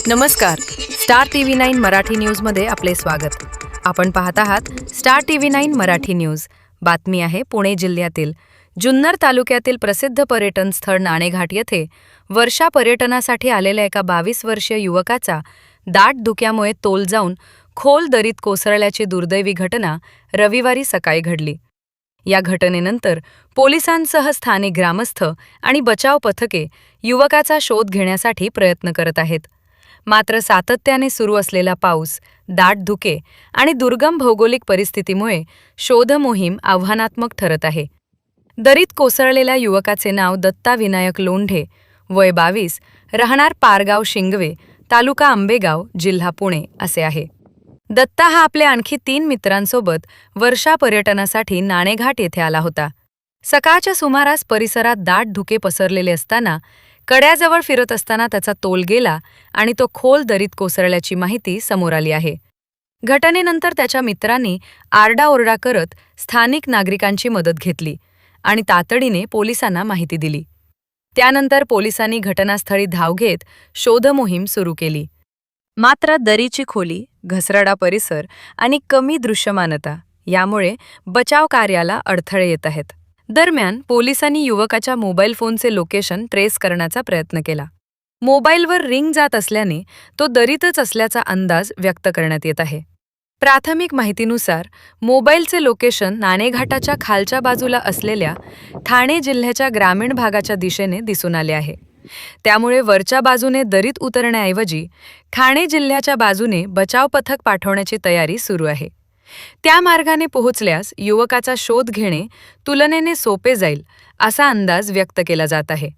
नमस्कार. Star TV 9 Marathi न्यूजमध्ये आपले स्वागत. आपण पाहत आहात स्टार टीव्ही 9 मराठी न्यूज. बातमी आहे पुणे जिल्ह्यातील जुन्नर तालुक्यातील प्रसिद्ध पर्यटन स्थळ नाणेघाट येथे वर्षा पर्यटनासाठी आलेल्या एका 22 वर्षीय युवकाचा दाट धुक्यामुळे तोल जाऊन खोल दरीत कोसळल्याची दुर्दैवी घटना रविवारी सकाळी घडली. या घटनेनंतर पोलिसांसह स्थानिक ग्रामस्थ आणि बचाव पथके युवकाचा शोध घेण्यासाठी प्रयत्न करत आहेत. मात्र सातत्याने सुरू असलेला पाऊस, दाट धुके आणि दुर्गम भौगोलिक परिस्थितीमुळे शोध मोहीम आव्हानात्मक ठरत आहे. दरीत कोसळलेल्या युवकाचे नाव दत्ता विनायक लोंढे, वय 22, राहणार पारगाव शिंगवे, तालुका आंबेगाव, जिल्हा पुणे असे आहे. दत्ता हा आपल्या आणखी 3 मित्रांसोबत वर्षा पर्यटनासाठी नाणेघाट येथे आला होता. सकाळच्या सुमारास परिसरात दाट धुके पसरलेले असताना कड्याजवळ फिरत असताना त्याचा तोल गेला आणि तो खोल दरीत कोसळल्याची माहिती समोर आली आहे. घटनेनंतर त्याच्या मित्रांनी आरडाओरडा करत स्थानिक नागरिकांची मदत घेतली आणि तातडीने पोलिसांना माहिती दिली. त्यानंतर पोलिसांनी घटनास्थळी धाव घेत शोधमोहीम सुरू केली. मात्र दरीची खोली, घसरडा परिसर आणि कमी दृश्यमानता यामुळे बचाव कार्याला अडथळे येत आहेत. दरम्यान पोलिसांनी युवकाच्या मोबाईल फोनचे लोकेशन ट्रेस करण्याचा प्रयत्न केला. मोबाईलवर रिंग जात असल्याने तो दरीतच असल्याचा अंदाज व्यक्त करण्यात येत आहे. प्राथमिक माहितीनुसार मोबाईलचे लोकेशन नाणेघाटाच्या खालच्या बाजूला असलेल्या ठाणे जिल्ह्याच्या ग्रामीण भागाच्या दिशेने दिसून आले आहे. त्यामुळे वरच्या बाजूने दरीत उतरण्याऐवजी ठाणे जिल्ह्याच्या बाजूने बचाव पथक पाठवण्याची तयारी सुरू आहे. त्या मार्गाने पोहोचल्यास युवकाचा शोध घेणे तुलनेने सोपे जाईल असा अंदाज व्यक्त केला जात आहे.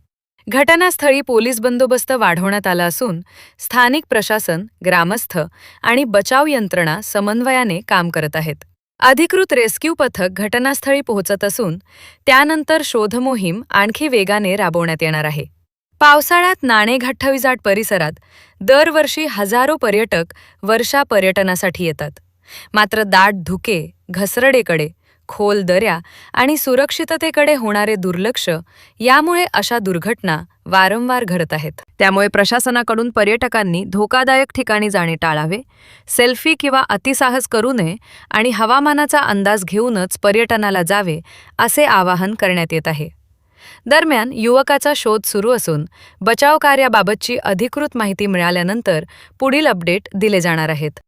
घटनास्थळी पोलीस बंदोबस्त वाढवण्यात आला असून स्थानिक प्रशासन, ग्रामस्थ आणि बचाव यंत्रणा समन्वयाने काम करत आहेत. अधिकृत रेस्क्यू पथक घटनास्थळी पोहोचत असून त्यानंतर शोधमोहीम आणखी वेगाने राबवण्यात येणार आहे. पावसाळ्यात नाणेघाट परिसरात दरवर्षी हजारो पर्यटक वर्षा पर्यटनासाठी येतात. मात्र दाट धुके, घसरडेकडे, खोल दऱ्या आणि सुरक्षिततेकडे होणारे दुर्लक्ष यामुळे अशा दुर्घटना वारंवार घडत आहेत. त्यामुळे प्रशासनाकडून पर्यटकांनी धोकादायक ठिकाणी जाणे टाळावे, सेल्फी किंवा अतिसाहस करू नये आणि हवामानाचा अंदाज घेऊनच पर्यटनाला जावे असे आवाहन करण्यात येत आहे. दरम्यान युवकाचा शोध सुरू असून बचाव कार्याबाबतची अधिकृत माहिती मिळाल्यानंतर पुढील अपडेट दिले जाणार आहेत.